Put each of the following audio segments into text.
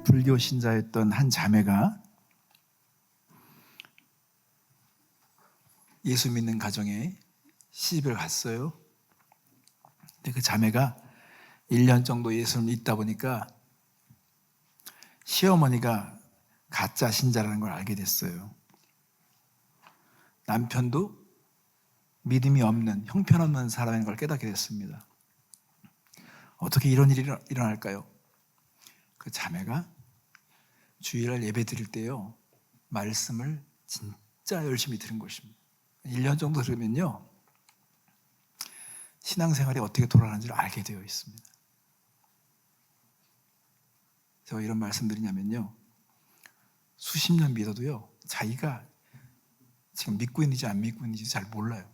불교 신자였던 한 자매가 예수 믿는 가정에 시집을 갔어요. 근데 그 자매가 1년 정도 예수를 믿다 보니까 시어머니가 가짜 신자라는 걸 알게 됐어요. 남편도 믿음이 없는, 형편없는 사람인 걸 깨닫게 됐습니다. 어떻게 이런 일이 일어날까요? 그 자매가 주일날 예배 드릴 때요, 말씀을 진짜 열심히 들은 것입니다. 1년 정도 들으면요, 신앙생활이 어떻게 돌아가는지를 알게 되어 있습니다. 제가 이런 말씀 드리냐면요, 수십 년 믿어도요, 자기가 지금 믿고 있는지 안 믿고 있는지 잘 몰라요.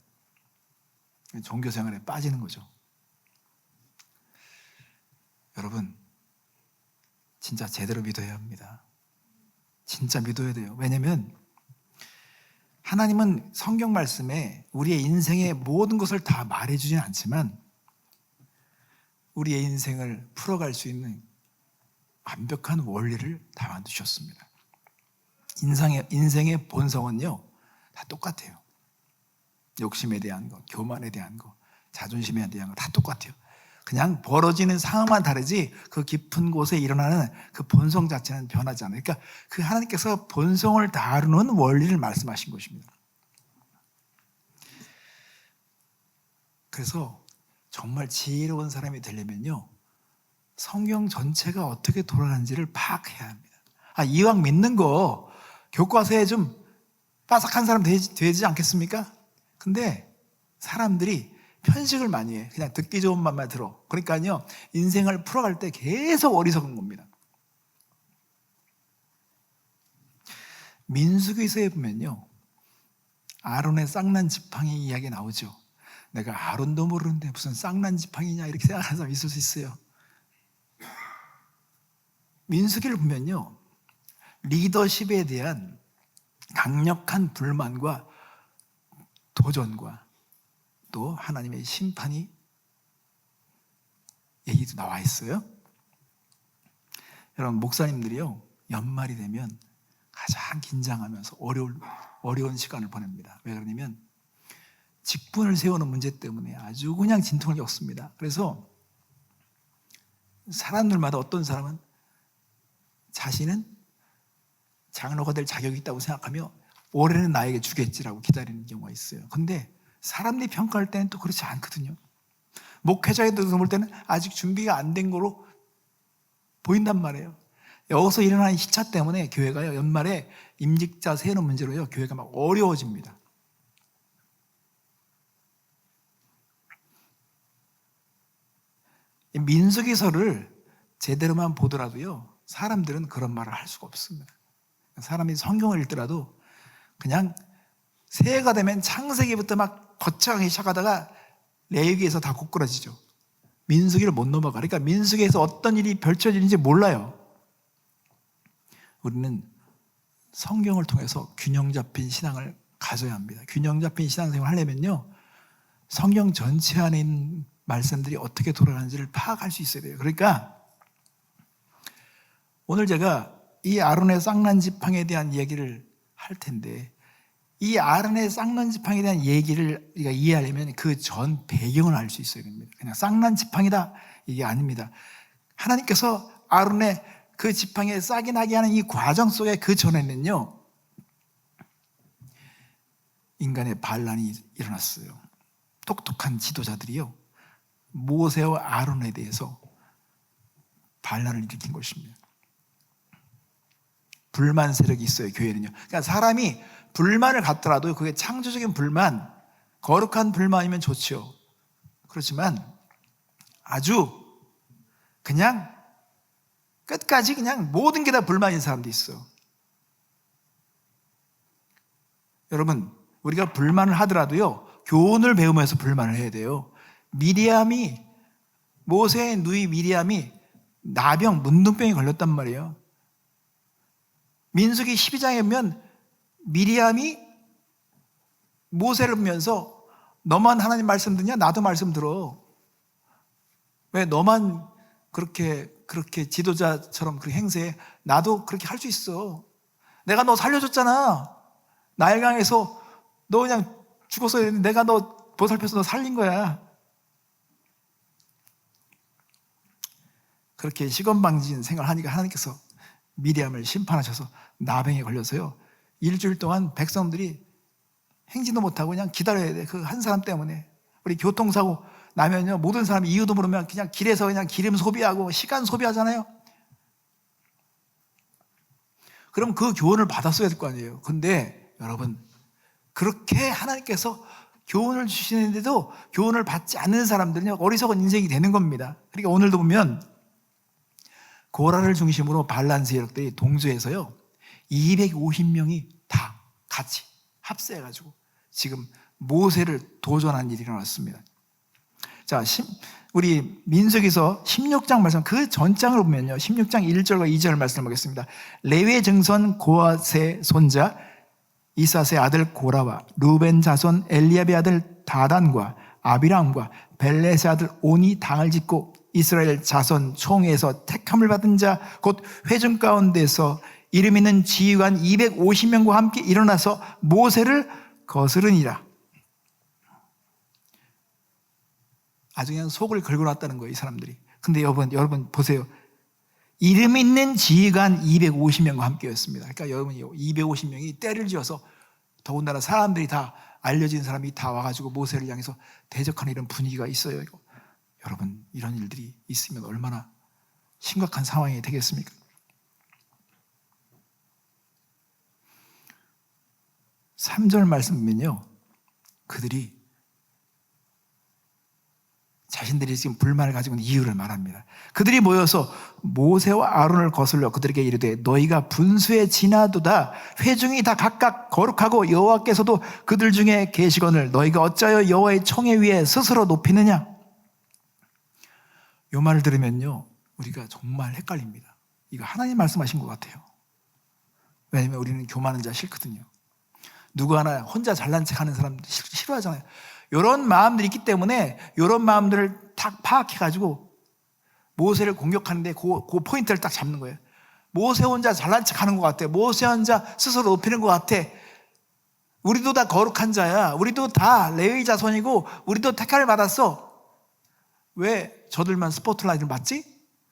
종교생활에 빠지는 거죠. 여러분, 진짜 제대로 믿어야 합니다. 진짜 믿어야 돼요. 왜냐하면 하나님은 성경 말씀에 우리의 인생의 모든 것을 다 말해주지는 않지만 우리의 인생을 풀어갈 수 있는 완벽한 원리를 담아 두셨습니다. 인생의 본성은요, 다 똑같아요. 욕심에 대한 거, 교만에 대한 거, 자존심에 대한 거 다 똑같아요. 그냥 벌어지는 상황만 다르지 그 깊은 곳에 일어나는 그 본성 자체는 변하지 않아요. 그러니까 그 하나님께서 본성을 다루는 원리를 말씀하신 것입니다. 그래서 정말 지혜로운 사람이 되려면요, 성경 전체가 어떻게 돌아가는지를 파악해야 합니다. 이왕 믿는 거 교과서에 좀 빠삭한 사람 되지 않겠습니까? 근데 사람들이 편식을 많이 해. 그냥 듣기 좋은 말만 들어. 그러니까요, 인생을 풀어갈 때 계속 어리석은 겁니다. 민수기서에 보면요, 아론의 쌍난 지팡이 이야기 나오죠. 내가 아론도 모르는데 무슨 쌍난 지팡이냐 이렇게 생각하는 사람 있을 수 있어요. 민수기를 보면요, 리더십에 대한 강력한 불만과 도전과 또 하나님의 심판이 얘기도 나와 있어요. 여러분, 목사님들이요, 연말이 되면 가장 긴장하면서 어려운 시간을 보냅니다. 왜 그러냐면 직분을 세우는 문제 때문에 아주 그냥 진통을 겪습니다. 그래서 사람들마다 어떤 사람은 자신은 장로가 될 자격이 있다고 생각하며 올해는 나에게 주겠지라고 기다리는 경우가 있어요. 근데 사람들이 평가할 때는 또 그렇지 않거든요. 목회자에도 볼 때는 아직 준비가 안 된 거로 보인단 말이에요. 여기서 일어나는 시차 때문에 교회가요, 연말에 임직자 세우는 문제로요, 교회가 막 어려워집니다. 민수기서를 제대로만 보더라도요, 사람들은 그런 말을 할 수가 없습니다. 사람이 성경을 읽더라도 그냥 새해가 되면 창세기부터 막 거창하게 시작하다가 레위기에서 다 고꾸라지죠. 민수기를 못 넘어가. 그러니까 민수기에서 어떤 일이 펼쳐지는지 몰라요. 우리는 성경을 통해서 균형 잡힌 신앙을 가져야 합니다. 균형 잡힌 신앙생활을 하려면요, 성경 전체 안에 있는 말씀들이 어떻게 돌아가는지를 파악할 수 있어야 돼요. 그러니까 오늘 제가 이 아론의 쌍난 지팡이에 대한 얘기를 할 텐데, 이 아론의 쌍난 지팡이에 대한 얘기를 우리가 이해하려면 그 전 배경을 알 수 있어야 됩니다. 그냥 쌍난 지팡이다 이게 아닙니다. 하나님께서 아론의 그 지팡이에 싹이 나게 하는 이 과정 속에 그 전에는요, 인간의 반란이 일어났어요. 똑똑한 지도자들이요, 모세와 아론에 대해서 반란을 일으킨 것입니다. 불만 세력이 있어요, 교회는요. 그러니까 사람이 불만을 갖더라도 그게 창조적인 불만, 거룩한 불만이면 좋죠. 그렇지만 아주 그냥 끝까지 그냥 모든 게 다 불만인 사람도 있어요. 여러분, 우리가 불만을 하더라도요, 교훈을 배우면서 불만을 해야 돼요. 모세의 누이 미리암이 나병, 문둥병에 걸렸단 말이에요. 민수기 12장에 보면 미리암이 모세를 보면서 너만 하나님 말씀 듣냐? 나도 말씀 들어. 왜 너만 그렇게 그렇게 지도자처럼 그렇게 행세해? 나도 그렇게 할 수 있어. 내가 너 살려줬잖아. 나일강에서 너 그냥 죽었어야 했는데 내가 너 보살펴서 너 살린 거야. 그렇게 시건방진 생각을 하니까 하나님께서 미리암을 심판하셔서 나병에 걸려서요, 일주일 동안 백성들이 행진도 못하고 그냥 기다려야 돼. 그 한 사람 때문에. 우리 교통사고 나면요, 모든 사람이 이유도 모르면 그냥 길에서 그냥 기름 소비하고 시간 소비하잖아요. 그럼 그 교훈을 받았어야 될 거 아니에요. 근데 여러분, 그렇게 하나님께서 교훈을 주시는데도 교훈을 받지 않는 사람들은 어리석은 인생이 되는 겁니다. 그러니까 오늘도 보면 고라를 중심으로 반란 세력들이 동조해서요, 250명이 다 같이 합세해가지고 지금 모세를 도전한 일이 일어났습니다. 자, 우리 민수기서 16장 말씀, 그 전장을 보면요, 16장 1절과 2절 말씀을 보겠습니다. 레위의 증손 고아세 손자 이사세 아들 고라와 루벤 자손 엘리압의 아들 다단과 아비람과 벨렛의 아들 온이 당을 짓고 이스라엘 자손 총회에서 택함을 받은 자 곧 회중 가운데서 이름 있는 지휘관 250명과 함께 일어나서 모세를 거스르니라. 아주 그냥 속을 긁어놨다는 거예요, 이 사람들이. 근데 여러분 보세요. 이름 있는 지휘관 250명과 함께였습니다. 그러니까 여러분 250명이 때를 지어서, 더군다나 사람들이 다 알려진 사람이 다 와가지고 모세를 향해서 대적하는 이런 분위기가 있어요. 여러분, 이런 일들이 있으면 얼마나 심각한 상황이 되겠습니까? 삼 절 말씀 보면요, 그들이 자신들이 지금 불만을 가지고 있는 이유를 말합니다. 그들이 모여서 모세와 아론을 거슬러 그들에게 이르되 너희가 분수에 지나도다 회중이 다 각각 거룩하고 여호와께서도 그들 중에 계시거늘 너희가 어찌하여 여호와의 총회 위에 스스로 높이느냐. 이 말을 들으면요, 우리가 정말 헷갈립니다. 이거 하나님 말씀하신 것 같아요. 왜냐하면 우리는 교만한 자 싫거든요. 누구 하나 혼자 잘난 척하는 사람 싫어하잖아요. 이런 마음들이 있기 때문에 이런 마음들을 딱 파악해가지고 모세를 공격하는데 그 포인트를 딱 잡는 거예요. 모세 혼자 잘난 척하는 것 같아. 모세 혼자 스스로 높이는 것 같아. 우리도 다 거룩한 자야. 우리도 다 레위 자손이고 우리도 택함을 받았어. 왜 저들만 스포트라이트를 받지?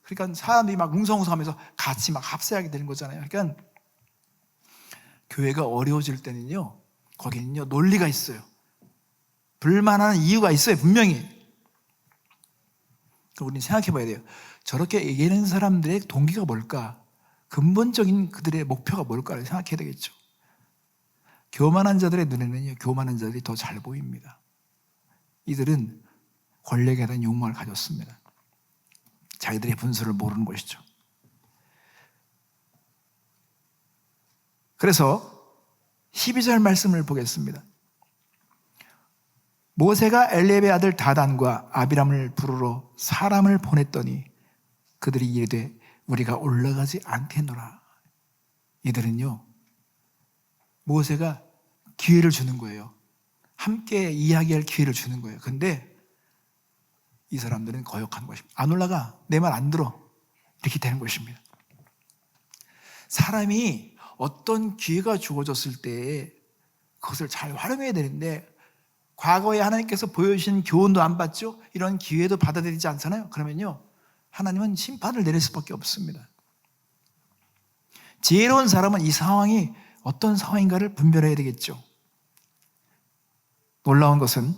그러니까 사람들이 막 웅성웅성하면서 같이 막 합세하게 되는 거잖아요. 그러니까 교회가 어려워질 때는요, 거기는요 논리가 있어요. 불만하는 이유가 있어요, 분명히. 우리는 생각해 봐야 돼요. 저렇게 얘기하는 사람들의 동기가 뭘까? 근본적인 그들의 목표가 뭘까를 생각해야 되겠죠. 교만한 자들의 눈에는요, 교만한 자들이 더 잘 보입니다. 이들은 권력에 대한 욕망을 가졌습니다. 자기들의 분수를 모르는 것이죠. 그래서 12절 말씀을 보겠습니다. 모세가 엘리압의 아들 다단과 아비람을 부르러 사람을 보냈더니 그들이 이르되 우리가 올라가지 않겠노라. 이들은요, 모세가 기회를 주는 거예요. 함께 이야기할 기회를 주는 거예요. 근데 이 사람들은 거역하는 것입니다. 안 올라가. 내 말 안 들어. 이렇게 되는 것입니다. 사람이 어떤 기회가 주어졌을 때 그것을 잘 활용해야 되는데, 과거에 하나님께서 보여주신 교훈도 안 받죠? 이런 기회도 받아들이지 않잖아요. 그러면요, 하나님은 심판을 내릴 수밖에 없습니다. 지혜로운 사람은 이 상황이 어떤 상황인가를 분별해야 되겠죠. 놀라운 것은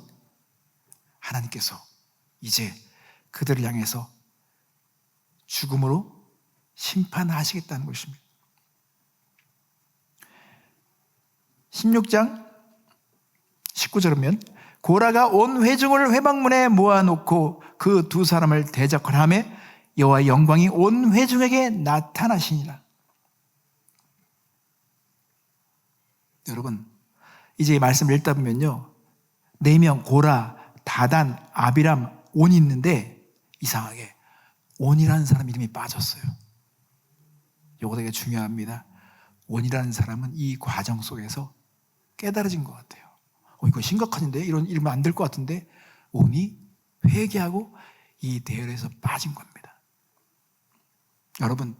하나님께서 이제 그들을 향해서 죽음으로 심판하시겠다는 것입니다. 16장 19절이면 고라가 온 회중을 회막문에 모아놓고 그 두 사람을 대적하며 여호와의 영광이 온 회중에게 나타나시니라. 여러분, 이제 이 말씀을 읽다 보면요, 4명 고라, 다단, 아비람, 온이 있는데 이상하게 온이라는 사람 이름이 빠졌어요. 이거 되게 중요합니다. 온이라는 사람은 이 과정 속에서 깨달아진 것 같아요. 이거 심각한데? 이런 이러면 안 될 것 같은데? 온이 회개하고 이 대열에서 빠진 겁니다. 여러분,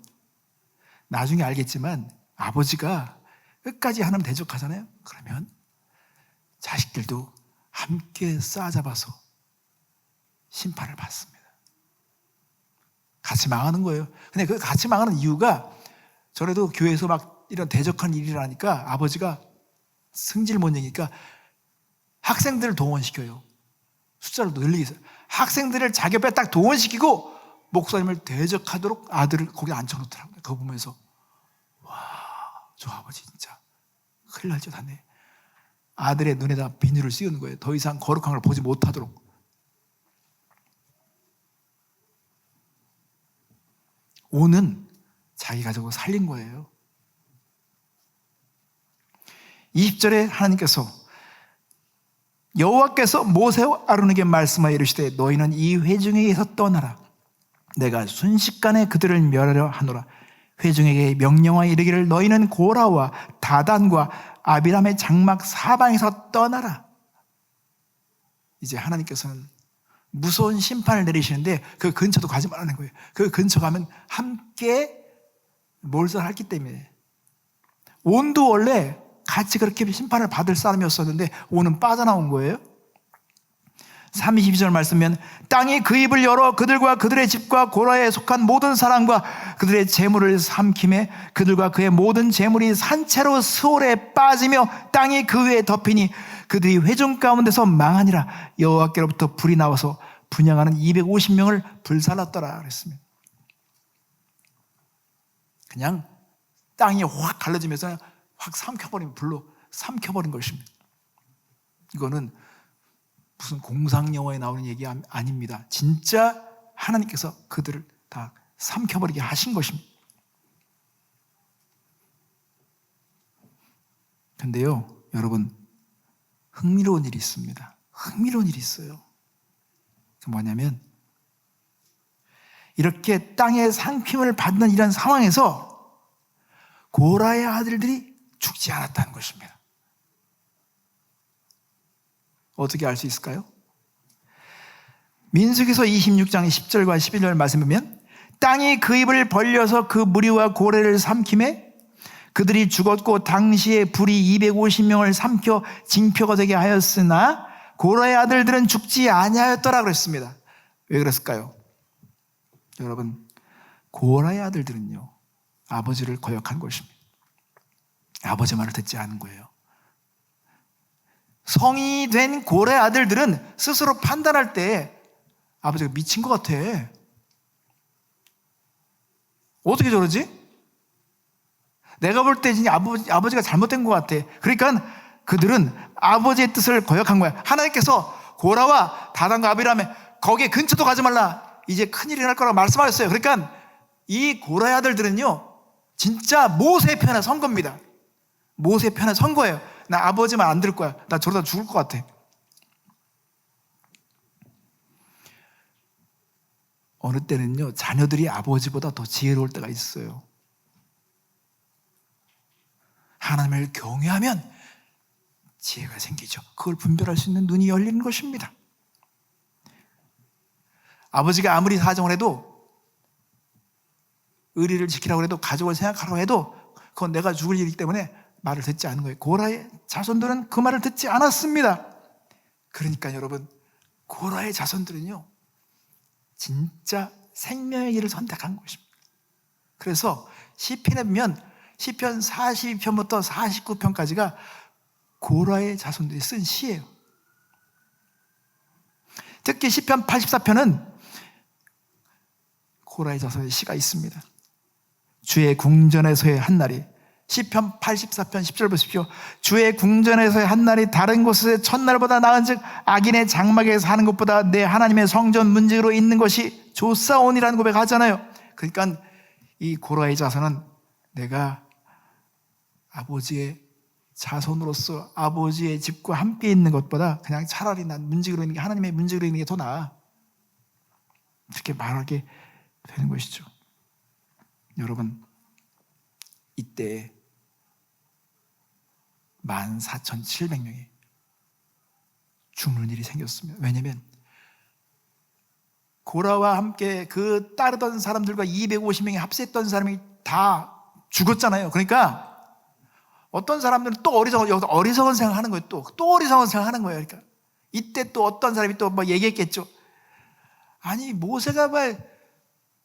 나중에 알겠지만 아버지가 끝까지 하나님 대적하잖아요. 그러면 자식들도 함께 싸잡아서 심판을 받습니다. 같이 망하는 거예요. 근데 그 같이 망하는 이유가, 전에도 교회에서 막 이런 대적한 일이 일어나니까 아버지가 승질 못 내니까 학생들을 동원시켜요. 숫자를 늘리기 위해서 학생들을 자기 옆에 딱 동원시키고 목사님을 대적하도록 아들을 거기 앉혀놓더라고요. 그거 보면서 와, 저 아버지 진짜 큰일 날 줄 알았네. 아들의 눈에다 비늘을 씌우는 거예요. 더 이상 거룩한 걸 보지 못하도록. 오는 자기 가족을 살린 거예요. 20절에 하나님께서, 여호와께서 모세와 아론에게 말씀하여 이르시되 너희는 이 회중에게서 떠나라. 내가 순식간에 그들을 멸하려 하노라. 회중에게 명령하여 이르기를 너희는 고라와 다단과 아비람의 장막 사방에서 떠나라. 이제 하나님께서는 무서운 심판을 내리시는데 그 근처도 가지 말라는 거예요. 그 근처 가면 함께 몰살했기 때문에. 온도 원래 같이 그렇게 심판을 받을 사람이었었는데 온은 빠져나온 거예요. 32절 말씀면 땅이 그 입을 열어 그들과 그들의 집과 고라에 속한 모든 사람과 그들의 재물을 삼킴에 그들과 그의 모든 재물이 산채로 스올에 빠지며 땅이 그 위에 덮이니 그들이 회중 가운데서 망하니라. 여호와께로부터 불이 나와서 분향하는 250명을 불살랐더라 그랬습니다. 그냥 땅이 확 갈라지면서 확 삼켜버린, 불로 삼켜버린 것입니다. 이거는 무슨 공상 영화에 나오는 얘기 아닙니다. 진짜 하나님께서 그들을 다 삼켜버리게 하신 것입니다. 근데요, 여러분, 흥미로운 일이 있습니다. 흥미로운 일이 있어요. 그 뭐냐면, 이렇게 땅의 삼킴을 받는 이런 상황에서 고라의 아들들이 죽지 않았다는 것입니다. 어떻게 알 수 있을까요? 민수기서 26장 10절과 11절 말씀 보면 땅이 그 입을 벌려서 그 무리와 고래를 삼킴에 그들이 죽었고 당시에 불이 250명을 삼켜 징표가 되게 하였으나 고라의 아들들은 죽지 아니하였더라 그랬습니다. 왜 그랬을까요? 여러분, 고라의 아들들은요, 아버지를 거역한 것입니다. 아버지 말을 듣지 않은 거예요. 성인이 된 고라의 아들들은 스스로 판단할 때 아버지가 미친 것 같아. 어떻게 저러지? 내가 볼 때 진짜 아버지가 잘못된 것 같아. 그러니까 그들은 아버지의 뜻을 거역한 거야. 하나님께서 고라와 다단과 아비람에 거기에 근처도 가지 말라. 이제 큰일이 날 거라고 말씀하셨어요. 그러니까 이 고라의 아들들은요, 진짜 모세의 편에 선 겁니다. 모세의 편에 선 거예요. 나 아버지 말 안 들을 거야. 나 저러다 죽을 것 같아. 어느 때는요, 자녀들이 아버지보다 더 지혜로울 때가 있어요. 하나님을 경외하면 지혜가 생기죠. 그걸 분별할 수 있는 눈이 열리는 것입니다. 아버지가 아무리 사정을 해도, 의리를 지키라고 해도, 가족을 생각하라고 해도 그건 내가 죽을 일이기 때문에 말을 듣지 않은 거예요. 고라의 자손들은 그 말을 듣지 않았습니다. 그러니까 여러분, 고라의 자손들은요, 진짜 생명의 길을 선택한 것입니다. 그래서 시편에 보면 시편 42편부터 49편까지가 고라의 자손들이 쓴 시예요. 특히 시편 84편은 고라의 자손의 시가 있습니다. 주의 궁전에서의 한날이, 시편 84편 10절 보십시오. 주의 궁전에서의 한날이 다른 곳에서의 첫날보다 나은즉 악인의 장막에 사는 것보다 내 하나님의 성전 문지기로 있는 것이 좋사오니라는 고백하잖아요. 그러니까 이 고라의 자손은 내가 아버지의 자손으로서 아버지의 집과 함께 있는 것보다 그냥 차라리 난 문지기로 있는 게, 하나님의 문지기로 있는 게 더 나아, 이렇게 말하게 되는 것이죠. 여러분, 이때 14,700명이 죽는 일이 생겼습니다. 왜냐하면 고라와 함께 그 따르던 사람들과 250명이 합세했던 사람이 다 죽었잖아요. 그러니까 어떤 사람들은 또 어리석은 생각하는 거예요. 또 어리석은 생각하는 거예요. 그러니까 이때 또 어떤 사람이 또 뭐 얘기했겠죠. 아니 모세가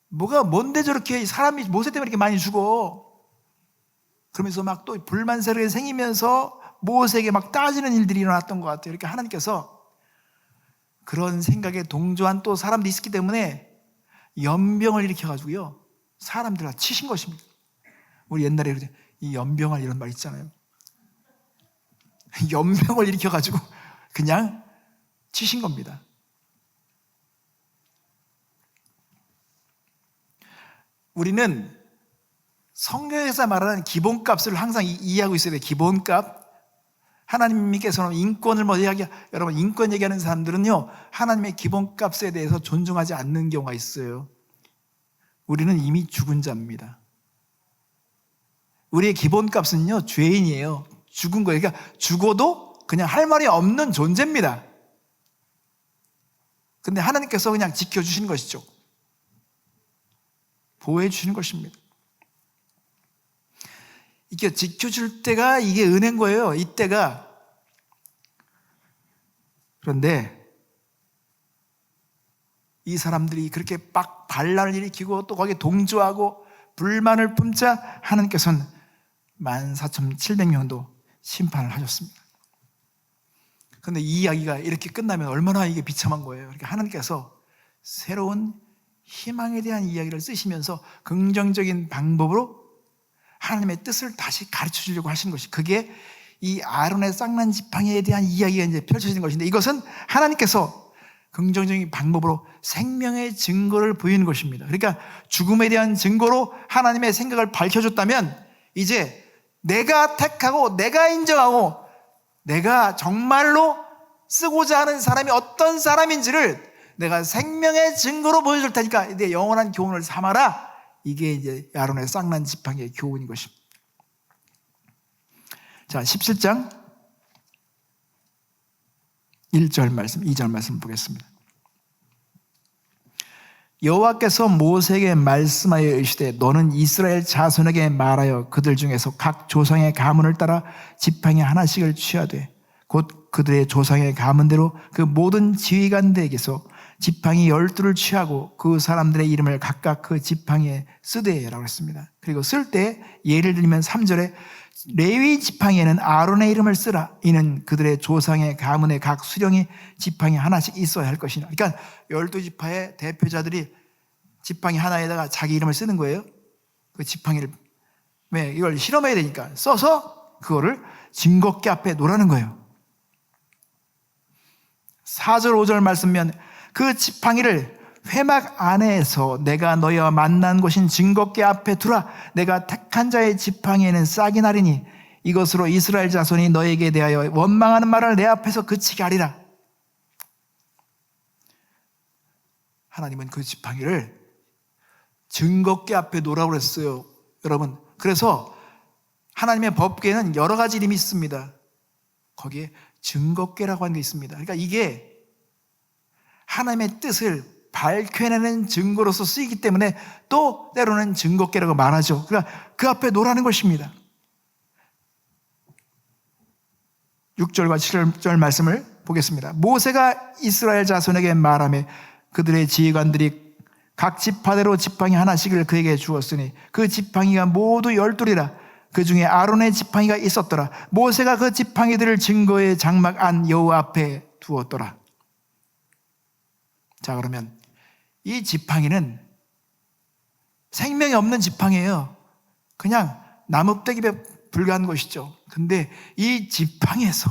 뭐가 뭔데 저렇게 사람이 모세 때문에 이렇게 많이 죽어. 그러면서 막 또 불만스럽게 생기면서 모세에게 막 따지는 일들이 일어났던 것 같아요. 이렇게 하나님께서 그런 생각에 동조한 또 사람도 있었기 때문에 연병을 일으켜가지고요 사람들을 다 치신 것입니다. 우리 옛날에 이 연병을 이런 말 있잖아요. 연병을 일으켜가지고 그냥 치신 겁니다. 우리는 성경에서 말하는 기본값을 항상 이해하고 있어야 돼요. 기본값. 하나님께서는 인권을 여러분 인권 얘기하는 사람들은요 하나님의 기본값에 대해서 존중하지 않는 경우가 있어요. 우리는 이미 죽은 자입니다. 우리의 기본값은요 죄인이에요. 죽은 거예요. 그러니까 죽어도 그냥 할 말이 없는 존재입니다. 근데 하나님께서 그냥 지켜주시는 것이죠. 보호해 주시는 것입니다. 이게 지켜줄 때가 이게 은혜인 거예요. 이때가. 그런데 이 사람들이 그렇게 막 반란을 일으키고 또 거기에 동조하고 불만을 품자 하나님께서는 14,700명도 심판을 하셨습니다. 그런데 이 이야기가 이렇게 끝나면 얼마나 이게 비참한 거예요. 그러니까 하나님께서 새로운 희망에 대한 이야기를 쓰시면서 긍정적인 방법으로 하나님의 뜻을 다시 가르쳐 주려고 하시는 것이, 그게 이 아론의 쌍난 지팡이에 대한 이야기가 이제 펼쳐지는 것인데, 이것은 하나님께서 긍정적인 방법으로 생명의 증거를 보이는 것입니다. 그러니까 죽음에 대한 증거로 하나님의 생각을 밝혀줬다면 이제 내가 택하고 내가 인정하고 내가 정말로 쓰고자 하는 사람이 어떤 사람인지를 내가 생명의 증거로 보여줄 테니까 내 영원한 교훈을 삼아라. 이게 이제 아론의 쌍난 지팡이의 교훈인 것입니다. 자, 17장 1절 말씀, 2절 말씀 보겠습니다. 여호와께서 모세에게 말씀하여 이르시되 너는 이스라엘 자손에게 말하여 그들 중에서 각 조상의 가문을 따라 지팡이 하나씩을 취하되 곧 그들의 조상의 가문대로 그 모든 지휘관들에게서 지팡이 12를 취하고 그 사람들의 이름을 각각 그 지팡이에 쓰되라고 했습니다. 그리고 쓸 때 예를 들면 3절에 레위 지팡이에는 아론의 이름을 쓰라. 이는 그들의 조상의 가문의 각 수령이 지팡이 하나씩 있어야 할 것이냐. 그러니까 12지파의 대표자들이 지팡이 하나에다가 자기 이름을 쓰는 거예요. 그 지팡이를, 왜? 이걸 실험해야 되니까 써서 그거를 증거계 앞에 놓으라는 거예요. 4절 5절 말씀면 그 지팡이를 회막 안에서 내가 너희와 만난 곳인 증거계 앞에 두라. 내가 택한 자의 지팡이에는 싹이 나리니 이것으로 이스라엘 자손이 너에게 대하여 원망하는 말을 내 앞에서 그치게 하리라. 하나님은 그 지팡이를 증거계 앞에 놓으라고 그랬어요. 여러분, 그래서 하나님의 법궤에는 여러 가지 이름이 있습니다. 거기에 증거궤라고 하는 게 있습니다. 그러니까 이게 하나님의 뜻을 밝혀내는 증거로서 쓰이기 때문에 또 때로는 증거궤라고 말하죠. 그러니까 그 앞에 놓으라는 것입니다. 6절과 7절 말씀을 보겠습니다. 모세가 이스라엘 자손에게 말하며 그들의 지휘관들이 각 지파대로 지팡이 하나씩을 그에게 주었으니 그 지팡이가 모두 12이라. 그 중에 아론의 지팡이가 있었더라. 모세가 그 지팡이들을 증거의 장막 안 여호와 앞에 두었더라. 자, 그러면 이 지팡이는 생명이 없는 지팡이에요. 그냥 나뭇대기에 불과한 것이죠. 근데 이 지팡이에서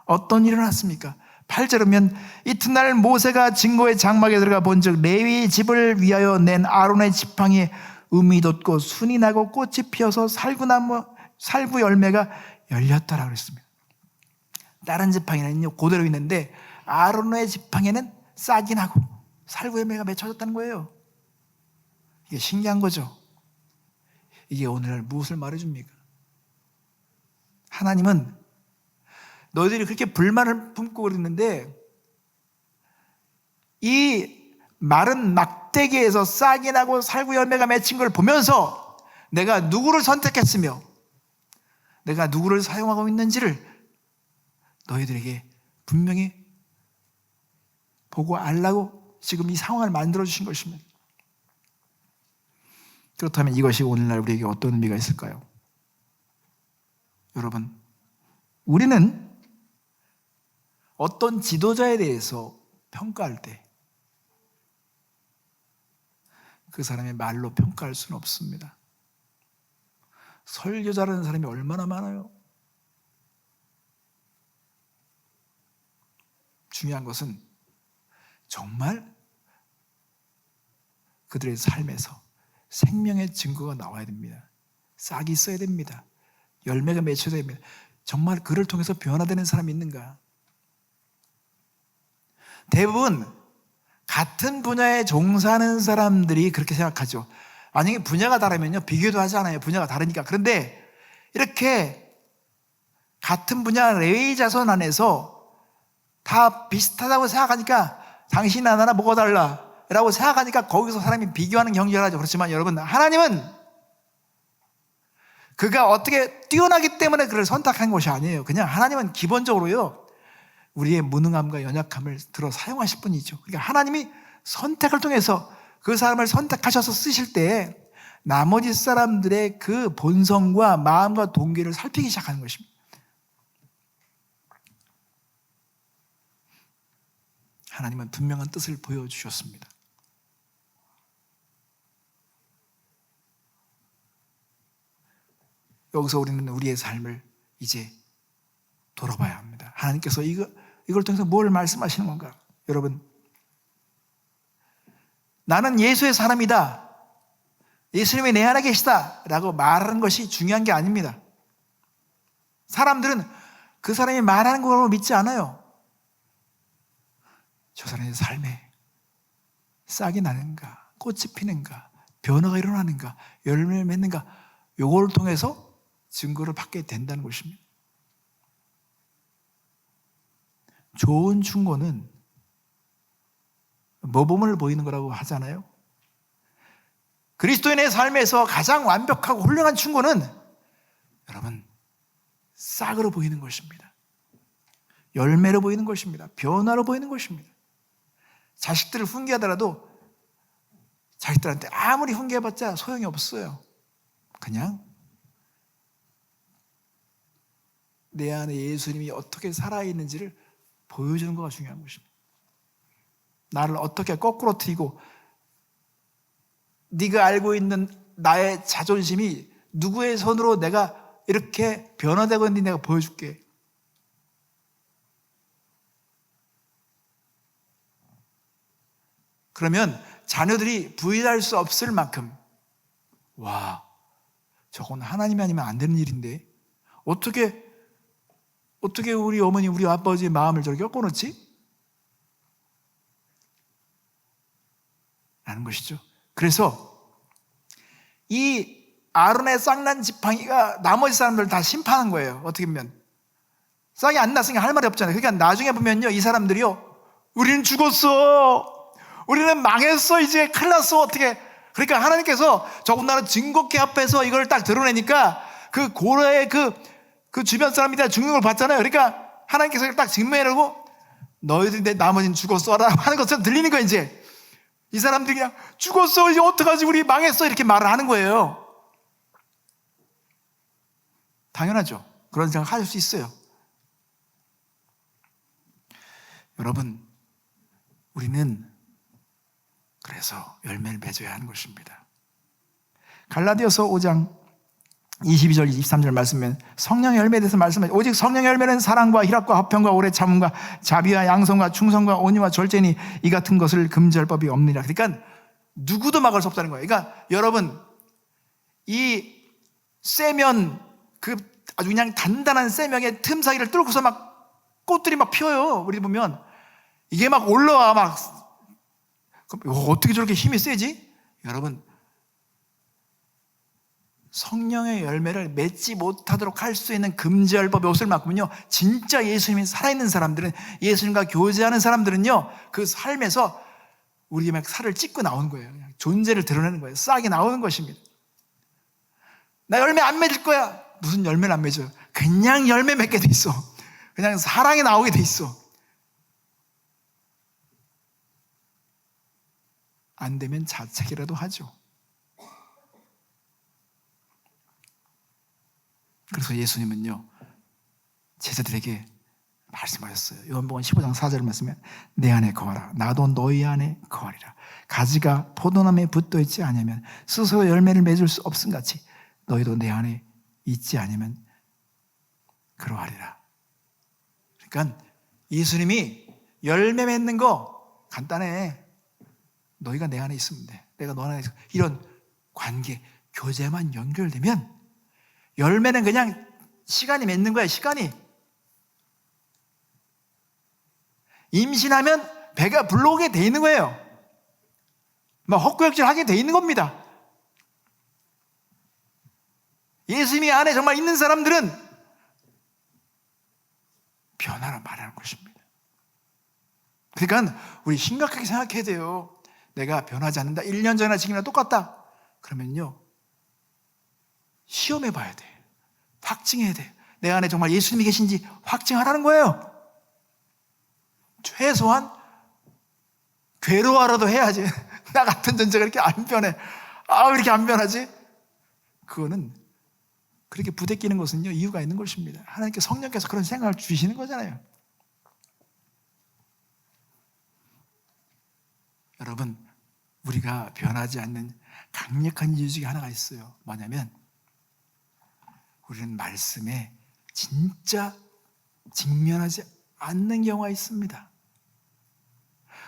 어떤 일이 일어났습니까? 8절이면 이튿날 모세가 증거의 장막에 들어가 본즉 레위 집을 위하여 낸 아론의 지팡이에 음이 돋고 순이 나고 꽃이 피어서 살구 열매가 열렸더라 그랬습니다. 다른 지팡이는요 그대로 있는데 아론의 지팡이는 싹이 나고 살구 열매가 맺혀졌다는 거예요. 이게 신기한 거죠. 이게 오늘날 무엇을 말해줍니까? 하나님은 너희들이 그렇게 불만을 품고 그랬는데 이 마른 막대기에서 싹이 나고 살구 열매가 맺힌 걸 보면서 내가 누구를 선택했으며 내가 누구를 사용하고 있는지를 너희들에게 분명히 보고 알라고 지금 이 상황을 만들어주신 것입니다. 그렇다면 이것이 오늘날 우리에게 어떤 의미가 있을까요? 여러분, 우리는 어떤 지도자에 대해서 평가할 때 그 사람의 말로 평가할 수는 없습니다. 설교자라는 사람이 얼마나 많아요. 중요한 것은 정말 그들의 삶에서 생명의 증거가 나와야 됩니다. 싹이 있어야 됩니다. 열매가 맺혀야 됩니다. 정말 그를 통해서 변화되는 사람이 있는가? 대부분 같은 분야에 종사하는 사람들이 그렇게 생각하죠. 만약에 분야가 다르면요, 비교도 하지 않아요. 분야가 다르니까. 그런데 이렇게 같은 분야 레위 자손 안에서 다 비슷하다고 생각하니까 당신 하나나 뭐가 달라 라고 생각하니까 거기서 사람이 비교하는 경쟁을 하죠. 그렇지만 여러분, 하나님은 그가 어떻게 뛰어나기 때문에 그를 선택한 것이 아니에요. 그냥 하나님은 기본적으로요, 우리의 무능함과 연약함을 들어 사용하실 분이죠. 그러니까 하나님이 선택을 통해서 그 사람을 선택하셔서 쓰실 때 나머지 사람들의 그 본성과 마음과 동기를 살피기 시작하는 것입니다. 하나님은 분명한 뜻을 보여주셨습니다. 여기서 우리는 우리의 삶을 이제 돌아봐야 합니다. 하나님께서 이걸 통해서 뭘 말씀하시는 건가? 여러분, 나는 예수의 사람이다, 예수님이 내 안에 계시다 라고 말하는 것이 중요한 게 아닙니다. 사람들은 그 사람이 말하는 걸로 믿지 않아요. 저 사람의 삶에 싹이 나는가, 꽃이 피는가, 변화가 일어나는가, 열매를 맺는가, 요걸 통해서 증거를 받게 된다는 것입니다. 좋은 충고는 모범을 보이는 거라고 하잖아요. 그리스도인의 삶에서 가장 완벽하고 훌륭한 충고는 여러분, 싹으로 보이는 것입니다. 열매로 보이는 것입니다. 변화로 보이는 것입니다. 자식들을 훈계하더라도 자식들한테 아무리 훈계해봤자 소용이 없어요. 그냥 내 안에 예수님이 어떻게 살아있는지를 보여주는 거가 중요한 것입니다. 나를 어떻게 거꾸로 트이고 네가 알고 있는 나의 자존심이 누구의 손으로 내가 이렇게 변화되고 있는지 내가 보여줄게. 그러면 자녀들이 부인할 수 없을 만큼, 와, 저건 하나님이 아니면 안 되는 일인데 어떻게 우리 어머니, 우리 아버지의 마음을 저렇게 엮어놓지? 라는 것이죠. 그래서 이 아론의 싹난 지팡이가 나머지 사람들을 다 심판한 거예요. 어떻게 보면 싹이 안 났으니까 할 말이 없잖아요. 그러니까 나중에 보면요, 이 사람들이요, 우리는 죽었어, 우리는 망했어, 이제 큰일 났어, 어떻게. 그러니까 하나님께서 더군다나 증거계 앞에서 이걸 딱 드러내니까 그 고려의 그 주변 사람이 다 죽는 걸 봤잖아요. 그러니까 하나님께서 딱 증명해놓고 너희들 내 나머지는 죽었어라고 하는 것처럼 들리는 거예요. 이제 이 사람들이 그냥 죽었어, 이제 어떡하지, 우리 망했어, 이렇게 말을 하는 거예요. 당연하죠. 그런 생각 하실 수 있어요. 여러분, 우리는 그래서 열매를 맺어야 하는 것입니다. 갈라디아서 5장 22절 23절 말씀은 성령의 열매에 대해서 말씀하죠. 오직 성령의 열매는 사랑과 희락과 화평과 오래 참음과 자비와 양성과 충성과 온유와 절제니 이 같은 것을 금지할 법이 없느니라. 그러니까 누구도 막을 수 없다는 거예요. 그러니까 여러분, 이 쇠면, 그 아주 그냥 단단한 쇠면의 틈 사이를 뚫고서 막 꽃들이 막 피어요. 우리 보면 이게 막 올라와. 막 어떻게 저렇게 힘이 세지? 여러분, 성령의 열매를 맺지 못하도록 할 수 있는 금지할 법이 없을 만큼은요, 진짜 예수님이 살아있는 사람들은, 예수님과 교제하는 사람들은요, 그 삶에서 우리 막 살을 찢고 나오는 거예요. 그냥 존재를 드러내는 거예요. 싹이 나오는 것입니다. 나 열매 안 맺을 거야. 무슨 열매를 안 맺어요? 그냥 열매 맺게 돼 있어. 그냥 사랑이 나오게 돼 있어. 안 되면 자책이라도 하죠. 그래서 예수님은요, 제자들에게 말씀하셨어요. 요한복음 15장 4절 말씀에 내 안에 거하라. 나도 너희 안에 거하리라. 가지가 포도나무에 붙어 있지 않으면 스스로 열매를 맺을 수 없음 같이 너희도 내 안에 있지 않으면 그러하리라. 그러니까 예수님이 열매 맺는 거 간단해. 너희가 내 안에 있으면 돼. 내가 너 안에 있어. 이런 관계, 교제만 연결되면 열매는 그냥 시간이 맺는 거야. 시간이. 임신하면 배가 불러오게 돼 있는 거예요. 막 헛구역질 하게 돼 있는 겁니다. 예수님이 안에 정말 있는 사람들은 변화라 말하는 것입니다. 그러니까 우리 심각하게 생각해야 돼요. 내가 변하지 않는다. 1년 전이나 지금이나 똑같다. 그러면요, 시험해 봐야 돼. 확증해야 돼. 내 안에 정말 예수님이 계신지 확증하라는 거예요. 최소한 괴로워라도 해야지. 나 같은 존재가 이렇게 안 변해. 왜 이렇게 안 변하지? 그거는 그렇게 부대끼는 것은요, 이유가 있는 것입니다. 하나님께 성령께서 그런 생각을 주시는 거잖아요. 여러분, 우리가 변하지 않는 강력한 이유 중에 하나가 있어요. 뭐냐면 우리는 말씀에 진짜 직면하지 않는 경우가 있습니다.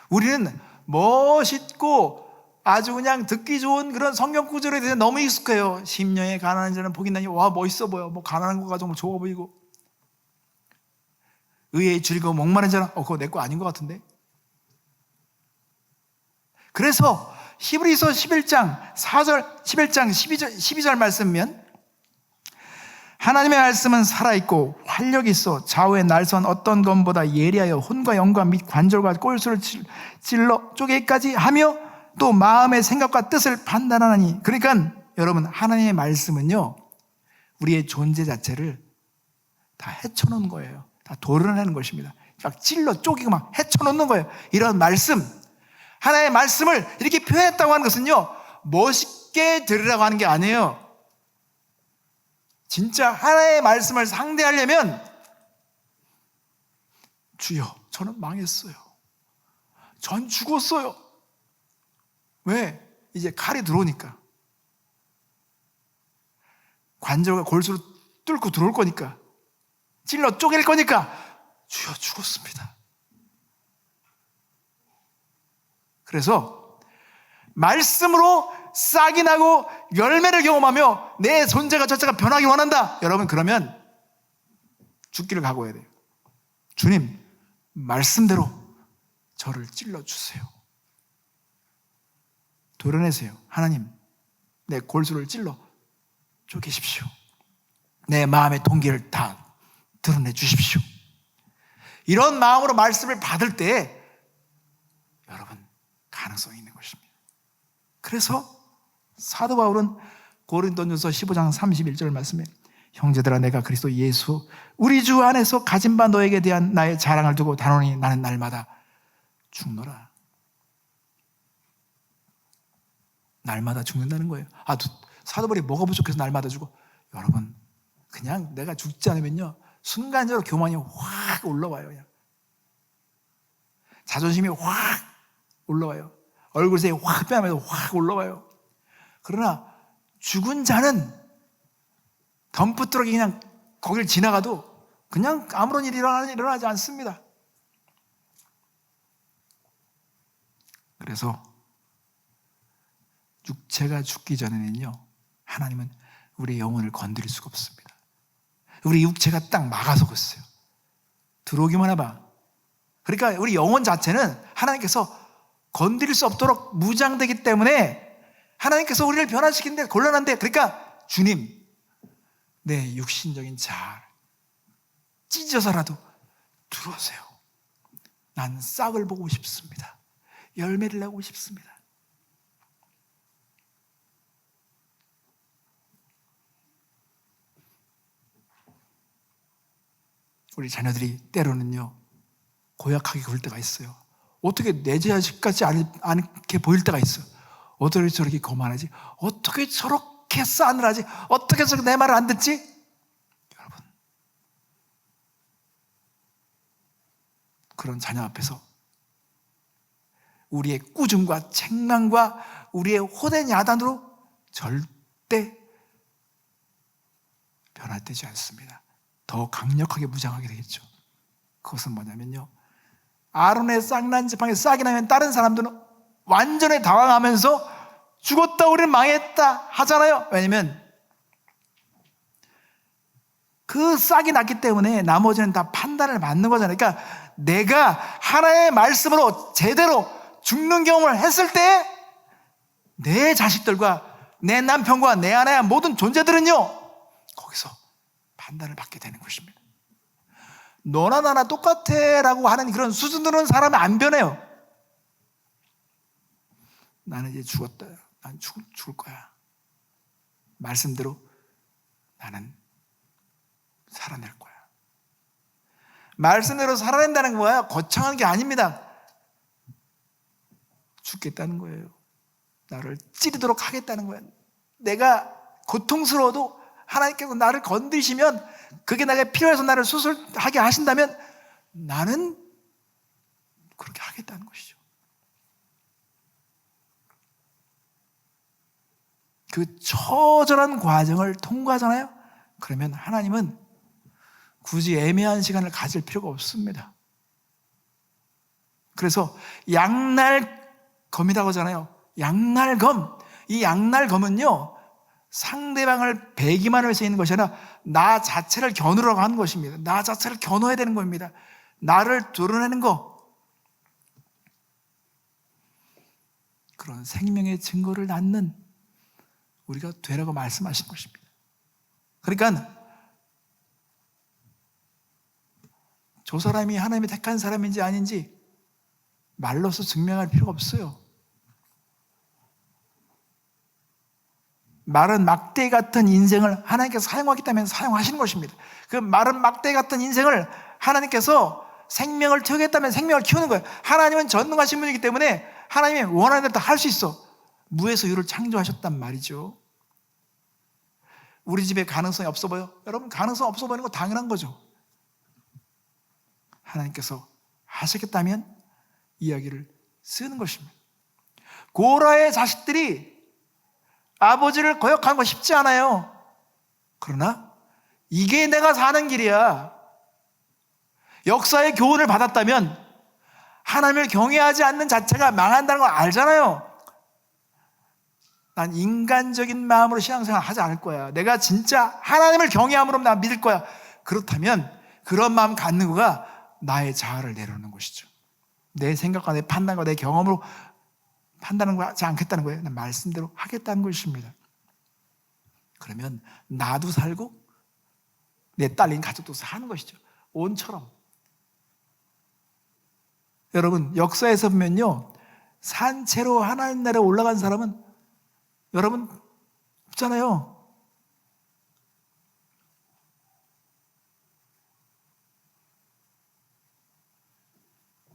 우리는 멋있고 아주 그냥 듣기 좋은 그런 성경 구절에 대해서 너무 익숙해요. 심령에 가난한 자는 복이 있나니, 와, 멋있어 보여. 뭐 가난한 거 가지고 좋아 보이고. 의에 즐거워 목마른 자는, 그거 내 거 아닌 것 같은데. 그래서 히브리서 11장 4절, 11장 12절 말씀이면 하나님의 말씀은 살아있고 활력이 있어 좌우에 날선 어떤 검보다 예리하여 혼과 영과 및 관절과 꼴수를 찔러 쪼개기까지 하며 또 마음의 생각과 뜻을 판단하나니. 그러니까 여러분, 하나님의 말씀은요, 우리의 존재 자체를 다 헤쳐놓는 거예요. 다 도려내는 것입니다. 막 찔러 쪼개고 막 헤쳐놓는 거예요. 이런 말씀, 하나님의 말씀을 이렇게 표현했다고 하는 것은요, 멋있게 들으라고 하는 게 아니에요. 진짜 하나님의 말씀을 상대하려면, 주여, 저는 망했어요. 전 죽었어요. 왜? 이제 칼이 들어오니까. 관절과 골수를 뚫고 들어올 거니까. 찔러 쪼갤 거니까. 주여, 죽었습니다. 그래서 말씀으로 싹이 나고 열매를 경험하며 내 존재가 자체가 변하기 원한다. 여러분, 그러면 죽기를 각오해야 돼요. 주님, 말씀대로 저를 찔러주세요. 도려내세요. 하나님, 내 골수를 찔러 쪼개십시오. 내 마음의 동기를 다 드러내 주십시오. 이런 마음으로 말씀을 받을 때 여러분, 가능성이 있는 것입니다. 그래서 사도 바울은 고린도전서 15장 31절 말씀에 형제들아, 내가 그리스도 예수 우리 주 안에서 가진 바 너에게 대한 나의 자랑을 두고 단언히 나는 날마다 죽노라. 날마다 죽는다는 거예요. 사도 바울이 뭐가 부족해서 날마다 죽어? 여러분, 그냥 내가 죽지 않으면요, 순간적으로 교만이 확 올라와요. 그냥 자존심이 확 올라와요. 얼굴색이 확 빼면서 확 올라와요. 그러나 죽은 자는 덤프트럭이 그냥 거길 지나가도 그냥 아무런 일이 일어나지 않습니다. 그래서 육체가 죽기 전에는요, 하나님은 우리의 영혼을 건드릴 수가 없습니다. 우리 육체가 딱 막아서고 있어요. 들어오기만 해봐. 그러니까 우리 영혼 자체는 하나님께서 건드릴 수 없도록 무장되기 때문에 하나님께서 우리를 변화시키는데 곤란한데, 그러니까 주님, 내 육신적인 자 찢어서라도 들어오세요. 난 싹을 보고 싶습니다. 열매를 내고 싶습니다. 우리 자녀들이 때로는요, 고약하게 굴 때가 있어요. 어떻게 내 자식같이 않게 보일 때가 있어요. 어떻게 저렇게 거만하지? 어떻게 저렇게 싸늘하지? 어떻게 저렇게 내 말을 안 듣지? 여러분, 그런 자녀 앞에서 우리의 꾸중과 책망과 우리의 호된 야단으로 절대 변화되지 않습니다. 더 강력하게 무장하게 되겠죠. 그것은 뭐냐면요, 아론의 쌍난 지팡이 싹이 나면 다른 사람들은 완전히 당황하면서 죽었다, 우리는 망했다 하잖아요. 왜냐면 그 싹이 났기 때문에 나머지는 다 판단을 받는 거잖아요. 그러니까 내가 하나님의 말씀으로 제대로 죽는 경험을 했을 때 내 자식들과 내 남편과 내 아내와 모든 존재들은요, 거기서 판단을 받게 되는 것입니다. 너나 나나 똑같아 라고 하는 그런 수준으로는 사람이 안 변해요. 나는 이제 죽었다, 난 죽을 거야. 말씀대로 나는 살아낼 거야. 말씀대로 살아낸다는 거야 거창한 게 아닙니다. 죽겠다는 거예요. 나를 찌르도록 하겠다는 거야. 내가 고통스러워도 하나님께서 나를 건드시면, 그게 내가 필요해서 나를 수술하게 하신다면 나는 그렇게 하겠다는 것이죠. 그 처절한 과정을 통과하잖아요. 그러면 하나님은 굳이 애매한 시간을 가질 필요가 없습니다. 그래서 양날검이라고 하잖아요. 양날검. 이 양날검은요, 상대방을 배기만 할 수 있는 것이 아니라 나 자체를 겨누라고 하는 것입니다. 나 자체를 겨누어야 되는 겁니다. 나를 드러내는 거. 그런 생명의 증거를 낳는 우리가 되라고 말씀하신 것입니다. 그러니까 저 사람이 하나님이 택한 사람인지 아닌지 말로서 증명할 필요가 없어요. 마른 막대 같은 인생을 하나님께서 사용하기 때문에 사용하시는 것입니다. 그 마른 막대 같은 인생을 하나님께서 생명을 키우겠다면 생명을 키우는 거예요. 하나님은 전능하신 분이기 때문에 하나님이 원하는 대로 다 할 수 있어. 무에서 유를 창조하셨단 말이죠. 우리 집에 가능성이 없어 보여? 여러분, 가능성 없어 보이는 거 당연한 거죠. 하나님께서 하시겠다면 이야기를 쓰는 것입니다. 고라의 자식들이 아버지를 거역하는 거 쉽지 않아요. 그러나 이게 내가 사는 길이야. 역사의 교훈을 받았다면 하나님을 경외하지 않는 자체가 망한다는 걸 알잖아요. 난 인간적인 마음으로 신앙생활 하지 않을 거야. 내가 진짜 하나님을 경외함으로 나 믿을 거야. 그렇다면 그런 마음 갖는 거가 나의 자아를 내려놓는 것이죠. 내 생각과 내 판단과 내 경험으로 판단하지 않겠다는 거예요. 난 말씀대로 하겠다는 것입니다. 그러면 나도 살고 내 딸린 가족도 사는 것이죠. 온처럼. 여러분, 역사에서 보면요, 산채로 하나님 나라에 올라간 사람은 여러분 없잖아요.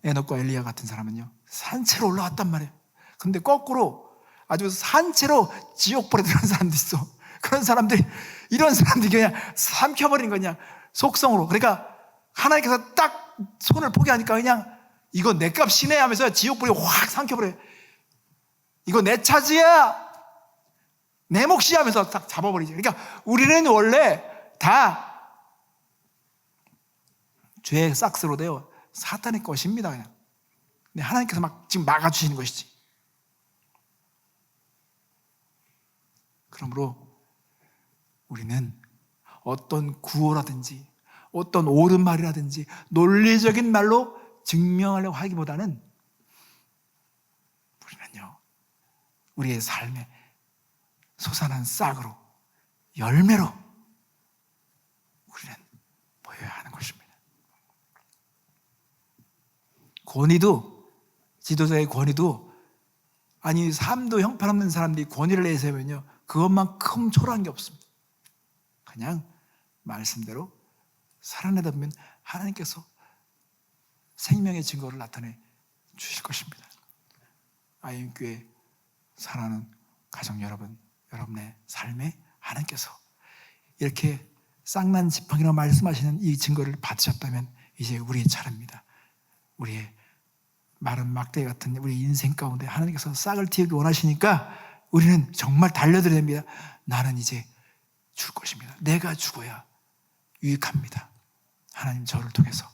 에녹과 엘리야 같은 사람은요, 산채로 올라왔단 말이에요. 근데 거꾸로 아주 산채로 지옥불에 들어간 사람도 있어. 그런 사람들이, 이런 사람들이 그냥 삼켜버린 거냐, 속성으로. 그러니까 하나님께서 딱 손을 포기하니까 그냥 이거 내 값이네 하면서 지옥불이 확 삼켜버려요. 이거 내 차지야, 내 몫이야 하면서 딱 잡아버리죠. 그러니까 우리는 원래 다 죄의 싹스로 되어 사탄의 것입니다. 그냥. 근데 하나님께서 막 지금 막아주시는 것이지. 그러므로 우리는 어떤 구호라든지 어떤 옳은 말이라든지 논리적인 말로 증명하려고 하기보다는 우리는요, 우리의 삶에 솟아난 싹으로, 열매로 우리는 보여야 하는 것입니다. 고니도 지도자의 권위도, 아니 삶도 형편없는 사람들이 권위를 내세우면요 그것만큼 초라한 게 없습니다. 그냥 말씀대로 살아내다 보면 하나님께서 생명의 증거를 나타내 주실 것입니다. IM교회 사랑하는 가정 여러분, 여러분의 삶에 하나님께서 이렇게 쌍난 지팡이라고 말씀하시는 이 증거를 받으셨다면 이제 우리의 차례입니다. 우리의 마른 막대 같은 우리 인생 가운데 하나님께서 싹을 틔우기 원하시니까 우리는 정말 달려들어야 됩니다. 나는 이제 죽을 것입니다. 내가 죽어야 유익합니다. 하나님 저를 통해서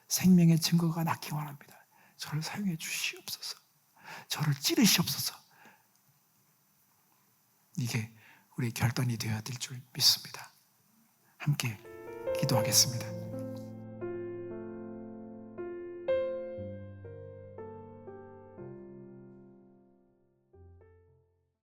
생명의 증거가 낳기 원합니다. 저를 사용해 주시옵소서. 저를 찌르시옵소서. 이게 우리의 결단이 되어야 될 줄 믿습니다. 함께 기도하겠습니다.